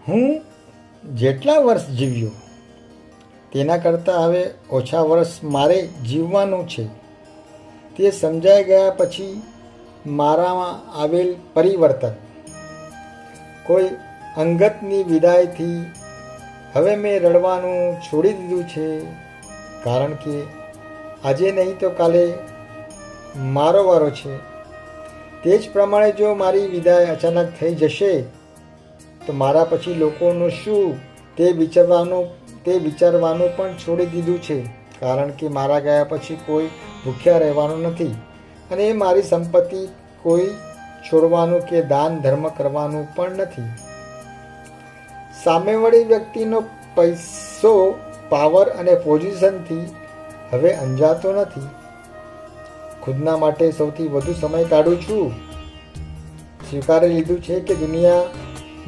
હું જેટલા વર્ષ જીવ્યો તેના કરતાં હવે ઓછા વર્ષ મારે જીવવાનું છે. તે સમજાઈ ગયા પછી મારામાં આવેલ પરિવર્તન, કોઈ અંગતની વિદાયથી હવે મેં રડવાનું છોડી દીધું છે, કારણ કે આજે નહીં તો કાલે મારો વારો છે. તે જ પ્રમાણે જો મારી વિદાય અચાનક થઈ જશે તો મારા પછી લોકોનું શું તે વિચારવાનું પણ છોડી દીધું છે, કારણ કે મારા ગયા પછી કોઈ ભૂખ્યા રહેવાનું નથી અને મારી સંપત્તિ કોઈ છોડવાનું કે દાન ધર્મ કરવાનું પણ નથી. સામેવાળી વ્યક્તિનો પૈસો, પાવર અને પોઝિશનથી હવે અંજાતો નથી. ખુદના માટે સૌથી વધુ સમય કાઢું છું. સ્વીકારી લીધું છે કે દુનિયા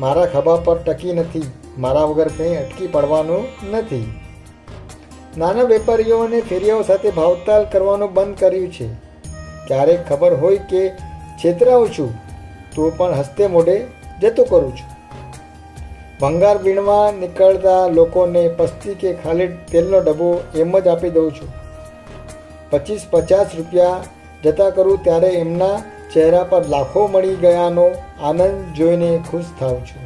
મારા ખભા પર ટકી નથી, મારા વગર કંઈ અટકી પડવાનું નથી. નાના વેપારીઓ અને ફેરિયાઓ સાથે ભાવતાલ કરવાનું બંધ કર્યું છે. ક્યારેક ખબર હોય કે છેતરાઉં છું તો પણ હસ્તે મોઢે જતું કરું છું. ભંગાર વીણવા નીકળતા લોકોને પસ્તી કે ખાલી તેલનો ડબ્બો એમ જ આપી દઉં છું. 25-50 રૂપિયા જતા કરું ત્યારે એમના ચહેરા પર લાખો મળી ગયાનો આનંદ જોઈને ખુશ થાઉં છું.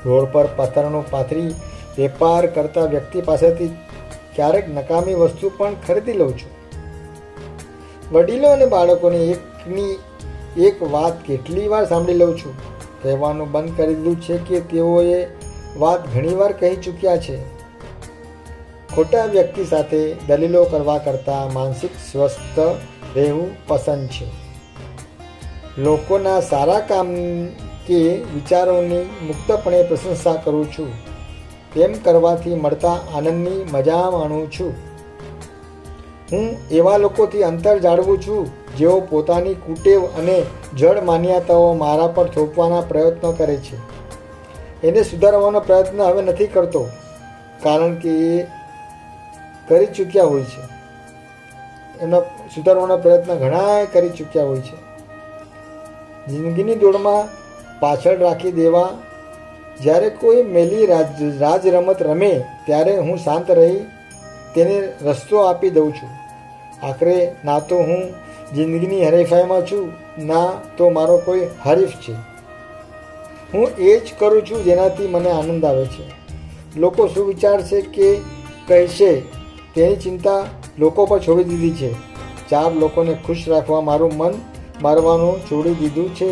રોડ પર પથ્થરનું પાથરી વેપાર કરતા વ્યક્તિ પાસેથી ક્યારેક નકામી વસ્તુ પણ ખરીદી લઉં છું. વડીલો અને બાળકોને એકની એક વાત કેટલી વાર સાંભળી લઉં છું. કહેવાનું બંધ કરી દીધું છે કે તેઓએ વાત ઘણીવાર કહી ચૂક્યા છે. ખોટા વ્યક્તિ સાથે દલીલો કરવા કરતાં માનસિક સ્વસ્થ રહેવું પસંદ છે. લોકોના સારા કામ કે વિચારોની મુક્તપણે પ્રશંસા કરું છું. તેમ કરવાથી મળતા આનંદની મજા માણું છું. હું એવા લોકોથી અંતર જાળવું છું જેઓ પોતાની કુટેવ અને જડ માન્યતાઓ મારા પર થોપવાના પ્રયત્નો કરે છે. એને સુધારવાનો પ્રયત્ન હવે નથી કરતો, કારણ કે એ કરી ચૂક્યા હોય છે. એનો સુધારવાનો પ્રયત્ન ઘણા કરી ચૂક્યા હોય છે. જિંદગીની દોડમાં પાછળ રાખી દેવા જ્યારે કોઈ મેલી રાજ રમત રમે ત્યારે હું શાંત રહી તેને રસ્તો આપી દઉં છું. આખરે ના તો હું જિંદગીની હરીફાઈમાં છું, ના તો મારો કોઈ હરીફ છે. હું એ જ કરું છું જેનાથી મને આનંદ આવે છે. લોકો શું વિચારશે કે કહેશે તેની ચિંતા લોકો પર છોડી દીધી છે. 4 લોકોને ખુશ રાખવા મારું મન મારવાનું છોડી દીધું છે.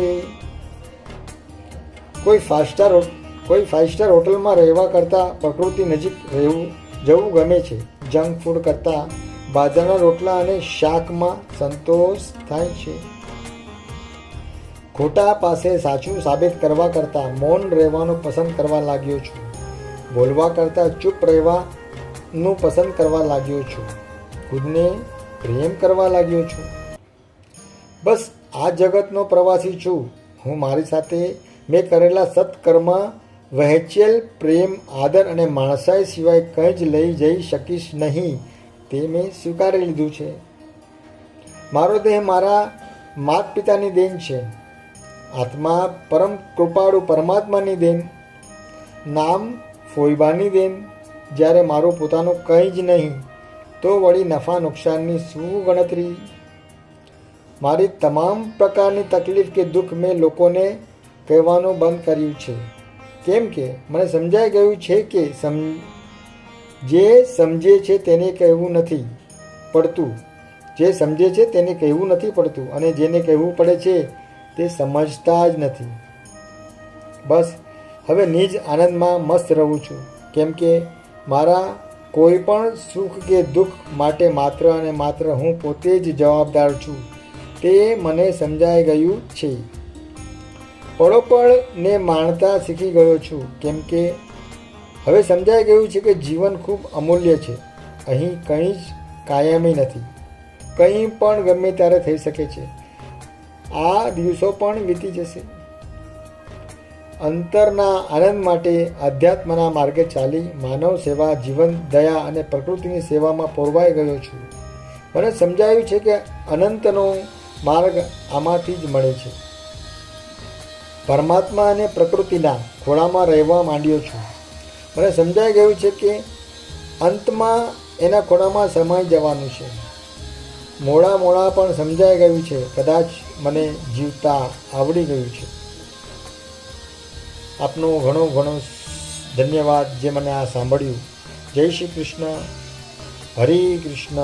કોઈ 5 સ્ટાર હોટલમાં રહેવા કરતાં પ્રકૃતિ નજીક જવું ગમે છે. જંક ફૂડ કરતાં બાજરાના રોટલા અને શાકમાં સંતોષ થાય છે. ખોટા પાસે સાચું સાબિત કરવા કરતાં મૌન રહેવાનું પસંદ કરવા લાગ્યો છું. બોલવા કરતાં ચૂપ રહેવાનું પસંદ કરવા લાગ્યો છું. ખુદને પ્રેમ કરવા લાગ્યો છું. બસ આ જગતનો પ્રવાસી છું. હું મારી સાથે મેં કરેલા સત્કર્મ, વહેંચેલ પ્રેમ, આદર અને માણસાઈ સિવાય કંઈ જ લઈ જઈ શકીશ નહીં તે મેં સ્વીકારી લીધું છે. મારો દેહ મારા માત પિતાની દેન છે. આત્મા પરમ કૃપાળુ પરમાત્માની દેન. નામ ફોઈબાની દેન. જ્યારે મારું પોતાનું કંઈ જ નહીં તો વળી નફા નુકસાનની શું ગણતરી. મારી તમામ પ્રકારની તકલીફ કે દુઃખ મેં લોકોને કહેવાનું બંધ કર્યું છે, કેમ કે મને સમજાઈ ગયું છે કે જે સમજે છે તેને કહેવું નથી પડતું. અને જેને કહેવું પડે છે તે સમજતા જ નથી. બસ હવે નિજ આનંદમાં મસ્ત રહું છું, કેમ કે મારા કોઈ પણ સુખ કે દુઃખ માટે માત્ર અને માત્ર હું પોતે જ જવાબદાર છું. તે મને સમજાઈ ગયું છે. પળોપળને માણતા શીખી ગયો છું, કેમ કે હવે સમજાઈ ગયું છે કે જીવન ખૂબ અમૂલ્ય છે. અહીં કંઈ જ કાયમી નથી. કંઈ પણ ગમે ત્યારે થઈ શકે છે. આ દિવસો પણ વીતી જશે. અંતરના આનંદ માટે અધ્યાત્મના માર્ગે ચાલી માનવ સેવા, જીવન, દયા અને પ્રકૃતિની સેવામાં પોરવાઈ ગયો છું. મને સમજાયું છે કે અનંતનો માર્ગ આમાંથી જ મળે છે. પરમાત્મા અને પ્રકૃતિના ખોળામાં રહેવા માંડ્યો છું. મને સમજાઈ ગયું છે કે અંતમાં એના ખોળામાં સમાઈ જવાનું છે. મોડા પણ સમજાઈ ગયું છે. કદાચ મને જીવતા આવડી ગયું છે. આપનો ઘણો ઘણો ધન્યવાદ જે મને આ સાંભળ્યું. જય શ્રી કૃષ્ણ. હરે કૃષ્ણ.